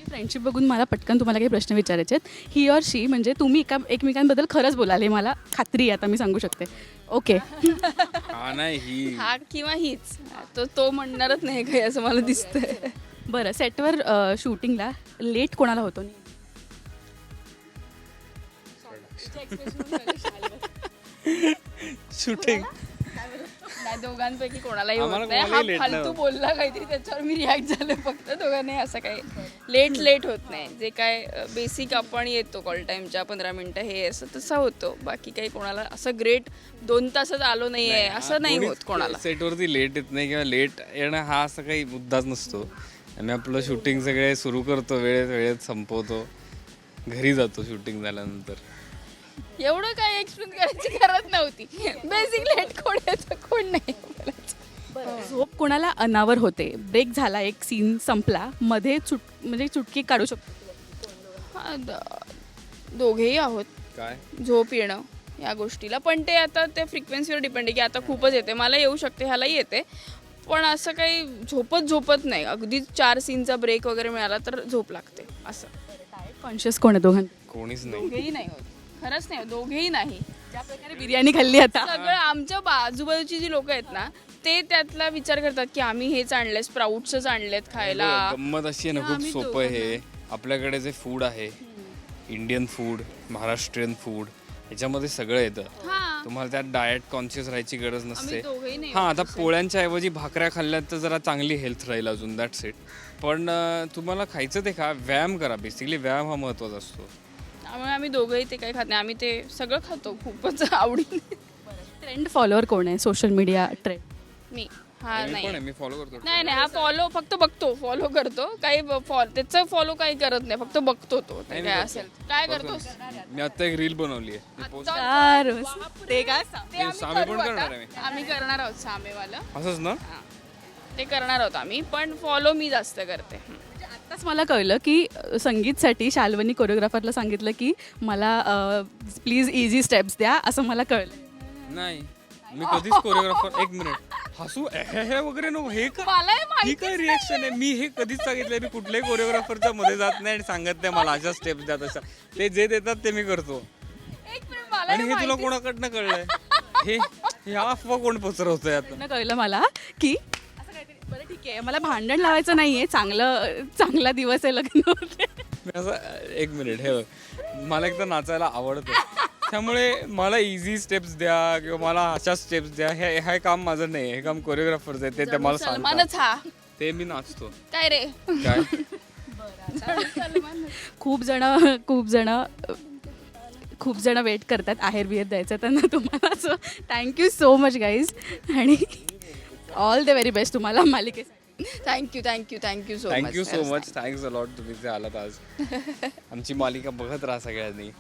Friendship बघून मला पटकन तुम्हाला काही प्रश्न विचारायचे आहेत. ही ऑर शी म्हणजे तुम्ही एकमेकांबद्दल खरंच बोलाल हे मला खात्री आहे, आता मी सांगू शकते. ओके. हा नाही ही हा किंवा हीच. तो म्हणणारच नाही काही असं मला दिसतंय. बरं, सेटवर शूटिंगला लेट कोणाला होतो? शूटिंग नाही, दोघांपैकी कोणालाही होत आम्हाला नाही. कोणालाही हा late नाही फालतू होत. बोलला काहीतरी त्याच्यावर मी रिॲक्ट झाले फक्त. दोघांनाही असं काही लेट होत नाही. जे काय बेसिक आपण येतो कॉल टाईमच्या 15 मिनिटं हे असं तसं होतो. बाकी काही कोणाला असं ग्रेट 2 तासच आलो नाहीये असं नाही होत कोणाला. सेटवरती लेट येत नाही किंवा लेट येणं हा असा काही मुद्दाच नसतो. आम्ही आपलं शूटिंग सगळे सुरू करतो, वेळेत संपवतो, घरी जातो शूटिंग झाल्यानंतर. एवढं काय एक्सप्लेन करायची गरज नव्हती. बेसिक लेट कोण येतं कोण नाही बोलायचं. झोप कोणाला अनावर होते? ब्रेक झाला, एक सीन संपला, मध्ये म्हणजे चुटकी काढू शकतो? हा, दोघेही आहोत. काय झोप येणं या गोष्टीला, पण ते आता ते फ्रिक्वेन्सीवर डिपेंड आहे की आता खूपच येते, मला येऊ शकते, ह्यालाही येते, पण असं काही झोपत नाही. अगदी 4 सीनचा ब्रेक वगैरे मिळाला तर झोप लागते असं. कॉन्शियस कोण आहे दोघांना? कोणीच नाही. दोघेही नाही होत, खरंच नाही, दोघेही नाही. ज्या प्रकारे बिर्याणी खाल्ली आता, सगळं आमच्या आजूबाजूची जी लोक आहेत ना ते त्यातला विचार करतात की आम्ही हेच आणले, स्प्राउट्सच आणलेत खायला. गंमत अशी आहे ना, खूप सोपं आहे हे. आपल्याकडे जे फूड आहे, इंडियन फूड, महाराष्ट्रीयन फूड, याच्यामध्ये सगळं येतं. हा, तुम्हाला त्यात डाएट कॉन्शियस राहायची गरज आम्ही नसते. दोघेही नाही. हां, आता पोळ्यांच्या ऐवजी भाकऱ्या खाल्ल्यात तर जरा चांगली हेल्थ राहील अजून, दॅट्स इट. पण तुम्हाला खायचं ते खा, व्यायाम करा. बेसिकली व्यायाम हा महत्त्वाचा असतो. त्यामुळे आम्ही दोघंही ते काही खात नाही, आम्ही ते सगळं खातो खूपच आवडीने. ट्रेंड फॉलोअर कोण आहे सोशल मीडिया ट्रेंड? मी हा मी नाही पण आहे, मी फॉलो करतो. नाही हा फॉलो फक्त बघतो, फॉलो करतो, काही त्याचं फॉलो काही करत नाही, फक्त बघतो तो ते काय असेल. काय करतोस? मी आता एक रील बनवली आहे. ते काय ते आम्ही सामे करू पण आता. करणार आहे मी. आम्ही करणार आहोत सामेवालं. असंच ना? ते करणार आहोत आम्ही, पण फॉलो मी जास्त करते. आत्ताच मला कळलं की संगीतसाठी शाल्वनी कोरिओग्राफरला सांगितलं की मला प्लीज इझी स्टेप्स द्या, असं मला कळलं. नाही, मी कधीच कोरिओग्राफर. एक मिनिट, हसू हे वगैरे नको. हे का मलाही माहिती ही काय रिएक्शन आहे? मी हे कधीच सांगितलंय, मी कुठल्याही कोरिओग्राफरच्या मध्ये जात नाही आणि सांगत नाही मला अशा स्टेप्स द्या तशा. ते जे देतात ते मी करतो. एक मिनिट, मला आणि हे तुला कोणाकडनं कळलंय? हे अफवा कोण पसरवतोय आता? त्यांना कळलं मला की असं काहीतरी. बरं ठीक आहे, मला भांडण लावायचं नाहीये, चांगला दिवस आहे, लग्न होते. मी असं एक मिनिट, हे बघ, मला एकदा नाचायला आवडतं, त्यामुळे मला इझी स्टेप्स द्या किंवा मला अशा स्टेप्स द्या, हे काम माझं नाही. हे काम कोरिओग्राफरचं आहे, ते मला सलमानच सांगतात. हा. ते मी नाचतो. काय रे? काय खूप जण वेट करतात आहेर बिहेर द्यायचं त्यांना तुम्हाला. So thank you so much guys, आणि ऑल द व्हेरी बेस्ट तुम्हाला मालिकेसाठी. Thank you so much. Thank you so much. Thanks a lot, तुम्ही जे आलात आज. आमची मालिका बघत राहा सगळ्यांनी.